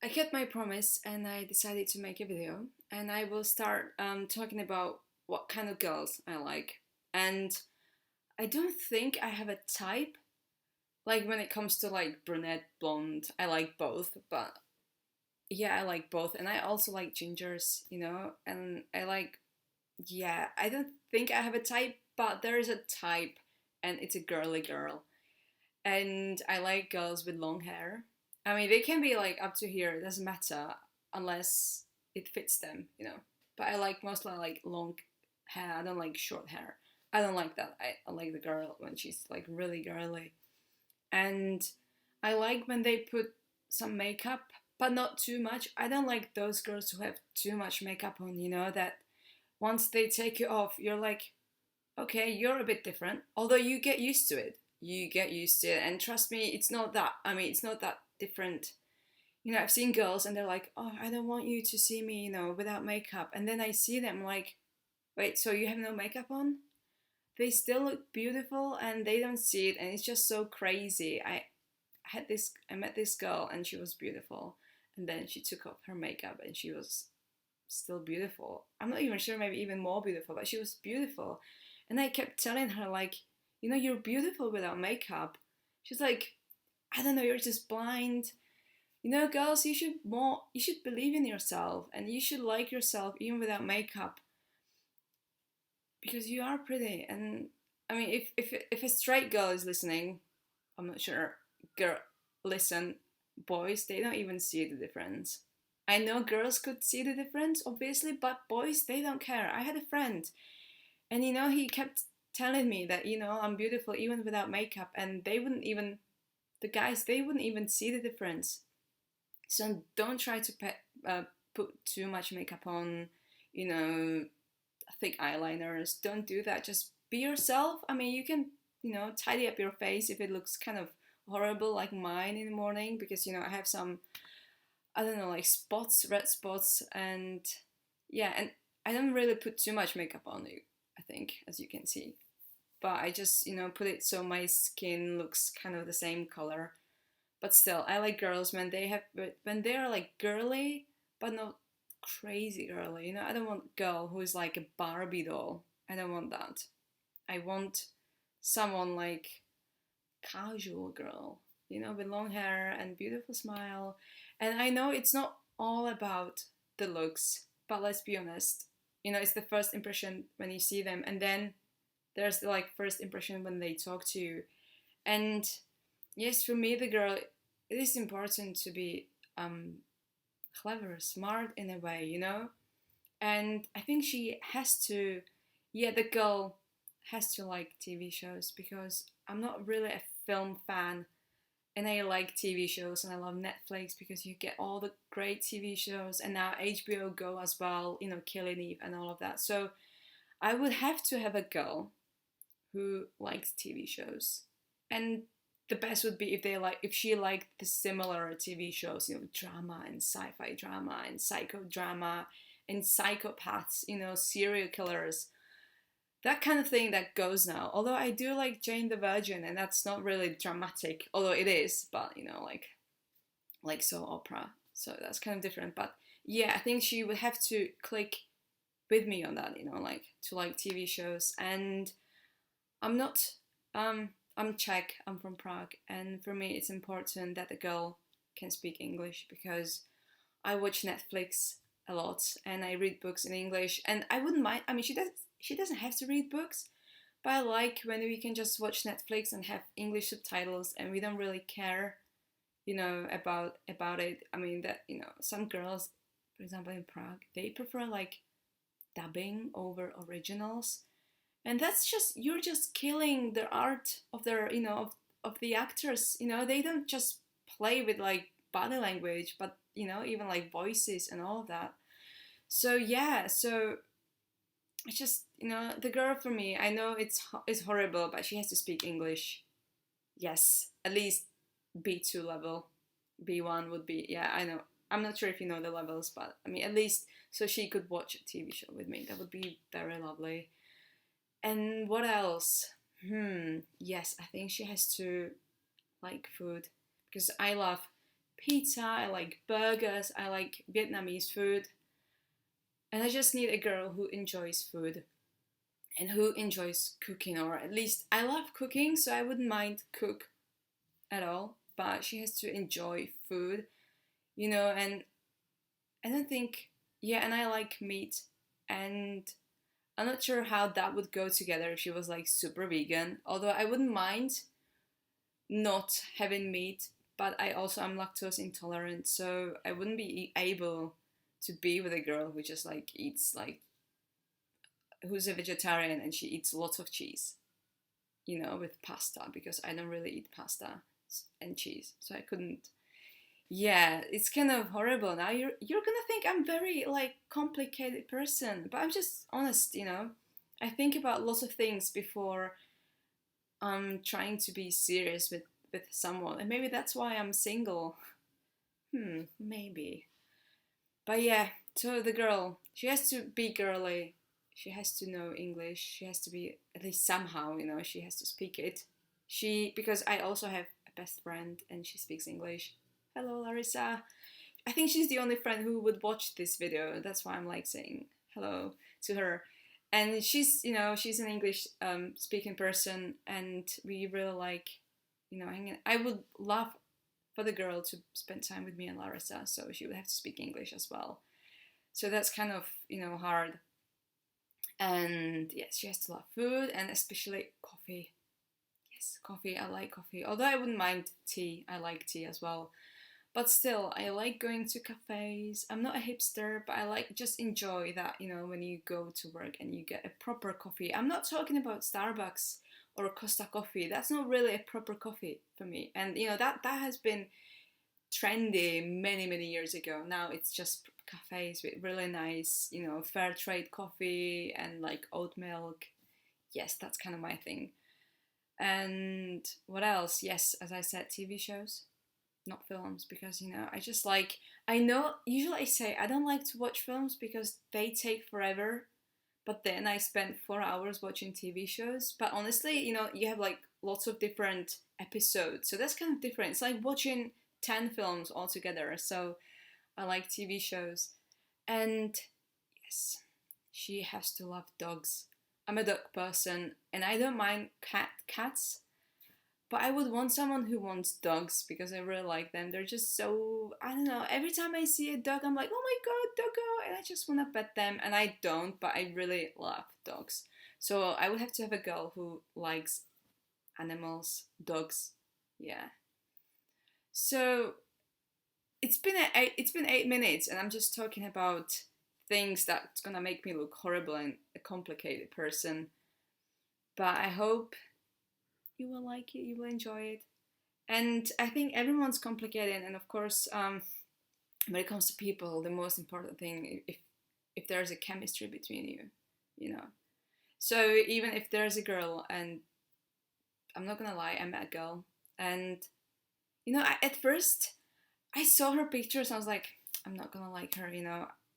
I kept my promise and I decided to make a video, and I will start talking about what kind of girls I like. And I don't think I have a type. Like when it comes to like brunette, blonde, I like both, but yeah, I like both. And I also like gingers, and I like, yeah, I don't think I have a type, but there is a type, and it's a girly girl. And I like girls with long hair. I mean, they can be like up to here, it doesn't matter unless it fits them. But I like mostly like long hair. I don't like short hair. I don't like that. I like the girl when she's like really girly. And I like when they put some makeup, but not too much. I don't like those girls who have too much makeup on, that once they take it off, you're like, okay, you're a bit different. Although you get used to it. You get used to it. And trust me, it's not that different. I've seen girls and they're like, oh, I don't want you to see me, without makeup. And then I see them like, wait, so you have no makeup on? They still look beautiful and they don't see it. And it's just so crazy. I met this girl and she was beautiful. And then she took off her makeup and she was still beautiful. I'm not even sure, maybe even more beautiful, but she was beautiful. And I kept telling her, like, you're beautiful without makeup. She's like, I don't know, you're just blind. Girls, you should believe in yourself and you should like yourself even without makeup because you are pretty. And I mean, if a straight girl is listening, I'm not sure. Girl, listen, boys, they don't even see the difference. I know girls could see the difference, obviously, but boys, they don't care. I had a friend, and he kept telling me that I'm beautiful even without makeup, and the guys, they wouldn't even see the difference. So don't try to put too much makeup on, you know, thick eyeliners. Don't do that. Just be yourself. I mean, you can, tidy up your face if it looks kind of horrible like mine in the morning because, I have some, I don't know, like spots, red spots, and yeah, and I don't really put too much makeup on you, I think, as you can see. But I just, put it so my skin looks kind of the same color. But still, I like girls when they're like girly, but not crazy girly. I don't want a girl who is like a Barbie doll. I don't want that. I want someone like casual girl, with long hair and beautiful smile. And I know it's not all about the looks, but let's be honest. It's the first impression when you see them, and then there's the like first impression when they talk to you. And yes, for me, the girl, it is important to be clever, smart in a way. And I think she has to, yeah, the girl has to like TV shows because I'm not really a film fan. And I like TV shows and I love Netflix because you get all the great TV shows and now HBO Go as well, Killing Eve and all of that. So I would have to have a girl who likes TV shows. And the best would be if she liked the similar TV shows, drama and sci-fi drama and psychodrama and psychopaths, serial killers, that kind of thing that goes now. Although I do like Jane the Virgin, and that's not really dramatic, although it is, but like so opera. So that's kind of different. But yeah, I think she would have to click with me on that, like to like TV shows. And I'm not I'm Czech, I'm from Prague, and for me it's important that the girl can speak English because I watch Netflix a lot and I read books in English and I wouldn't mind. I mean, she doesn't have to read books, but I like when we can just watch Netflix and have English subtitles and we don't really care, about it. I mean that, some girls, for example in Prague, they prefer like dubbing over originals, and that's just, you're just killing the art of their, of the actors. They don't just play with like body language, but even like voices and all of that. So yeah, so it's just, the girl for me, I know it's horrible, but she has to speak English. Yes, at least B2 level. B1 would be, yeah, I know. I'm not sure if you know the levels, but I mean, at least so she could watch a TV show with me. That would be very lovely. And what else? Yes, I think she has to like food because I love pizza, I like burgers, I like Vietnamese food, and I just need a girl who enjoys food and who enjoys cooking, or at least I love cooking, so I wouldn't mind cook at all, but she has to enjoy food, and I don't think, yeah, and I like meat, and I'm not sure how that would go together if she was like super vegan, although I wouldn't mind not having meat, but I also am lactose intolerant, so I wouldn't be able to be with a girl who just like eats like who's a vegetarian and she eats lots of cheese, with pasta, because I don't really eat pasta and cheese, so I couldn't. Yeah, it's kind of horrible. Now you're gonna think I'm very like complicated person, but I'm just honest. I think about lots of things before I'm trying to be serious with someone, and maybe that's why I'm single. Maybe. But yeah, so the girl, she has to be girly. She has to know English. She has to be at least somehow, she has to speak it. Because I also have a best friend and she speaks English. Hello, Larissa. I think she's the only friend who would watch this video. That's why I'm like saying hello to her. And she's an English speaking person, and we really like, hanging. I would love for the girl to spend time with me and Larissa, so she would have to speak English as well. So that's kind of, hard. And yes, she has to love food, and especially coffee. Yes, coffee. I like coffee. Although I wouldn't mind tea. I like tea as well. But still, I like going to cafes. I'm not a hipster, but I like just enjoy that, when you go to work and you get a proper coffee. I'm not talking about Starbucks or Costa Coffee. That's not really a proper coffee for me. And, that has been trendy many, many years ago. Now it's just cafes with really nice, fair trade coffee and like oat milk. Yes, that's kind of my thing. And what else? Yes, as I said, TV shows, not films, because I just like, I know usually I say I don't like to watch films because they take forever, but then I spend 4 hours watching TV shows. But honestly, you have like lots of different episodes, so that's kind of different. It's like watching 10 films all together. So I like TV shows. And yes, she has to love dogs. I'm a dog person, and I don't mind cats, but I would want someone who wants dogs because I really like them. They're just so, I don't know, every time I see a dog, I'm like, oh my god, doggo, and I just want to pet them. And I don't, but I really love dogs. So I would have to have a girl who likes animals, dogs. Yeah. So it's been 8 minutes, and I'm just talking about things that's gonna make me look horrible and a complicated person. But I hope you will like it, you will enjoy it. And I think everyone's complicated, and of course, when it comes to people, the most important thing, if there's a chemistry between you. So even if there's a girl, and I'm not gonna lie, I met a girl, and at first I saw her pictures, and I was like, I'm not gonna like her,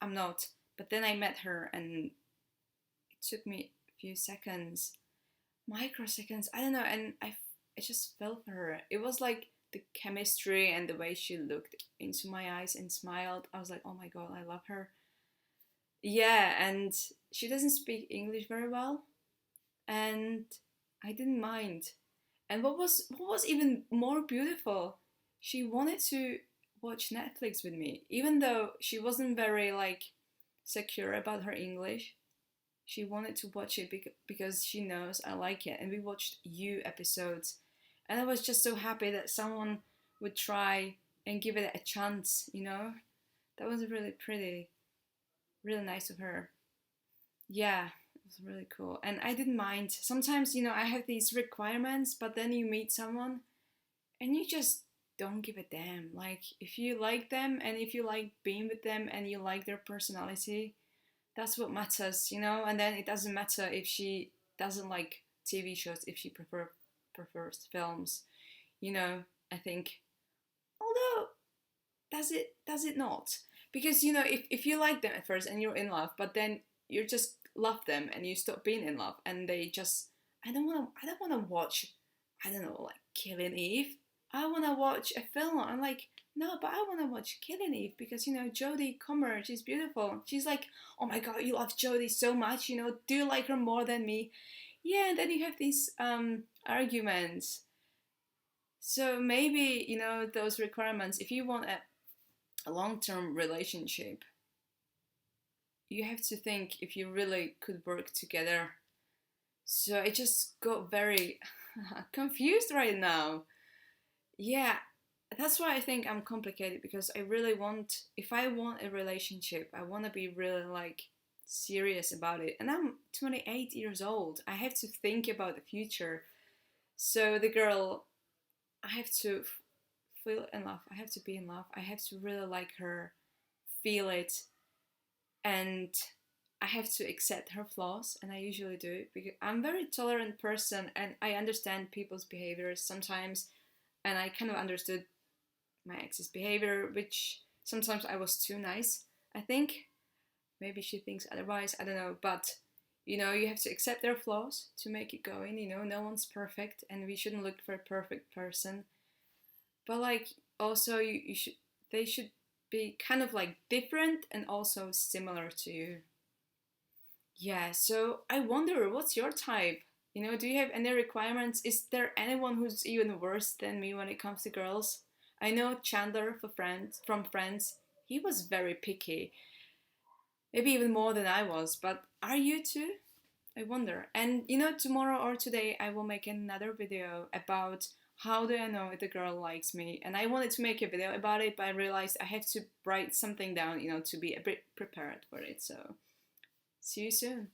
I'm not. But then I met her, and it took me a few seconds, microseconds, I don't know, and I just fell for her. It was like the chemistry and the way she looked into my eyes and smiled. I was like, oh my god, I love her. Yeah, and she doesn't speak English very well, and I didn't mind. And what was even more beautiful, she wanted to watch Netflix with me, even though she wasn't very like secure about her English. She wanted to watch it because she knows I like it, and we watched episodes, and I was just so happy that someone would try and give it a chance. That was really pretty, really nice of her. Yeah, it was really cool, and I didn't mind. Sometimes, I have these requirements, but then you meet someone and you just don't give a damn. Like, if you like them and if you like being with them and you like their personality, that's what matters. And then it doesn't matter if she doesn't like TV shows, if she prefers films. I think. Although, does it not? Because if you like them at first and you're in love, but then you just love them and you stop being in love, and they just, I don't wanna watch, I don't know, like Killing Eve. I wanna watch a film. I'm like, No, but I want to watch Killing Eve because, Jodie Comer, she's beautiful. She's like, oh my god, you love Jodie so much, do you like her more than me? Yeah, and then you have these arguments. So maybe, those requirements, if you want a long term relationship, you have to think if you really could work together. So I just got very confused right now. Yeah, that's why I think I'm complicated because I really want, if I want a relationship, I want to be really like serious about it. And I'm 28 years old. I have to think about the future. So the girl, I have to feel in love. I have to be in love. I have to really like her, feel it, and I have to accept her flaws, and I usually do because I'm a very tolerant person and I understand people's behaviors sometimes, and I kind of understood my ex's behavior, which sometimes I was too nice. I think maybe she thinks otherwise. I don't know, but you have to accept their flaws to make it going. No one's perfect, and we shouldn't look for a perfect person. But like, also, you should they should be kind of like different and also similar to you. Yeah. So I wonder, what's your type? Do you have any requirements? Is there anyone who's even worse than me when it comes to girls? I know Chandler from Friends. He was very picky, maybe even more than I was. But are you too? I wonder. And tomorrow or today, I will make another video about how do I know if the girl likes me. And I wanted to make a video about it, but I realized I have to write something down, to be a bit prepared for it. So see you soon.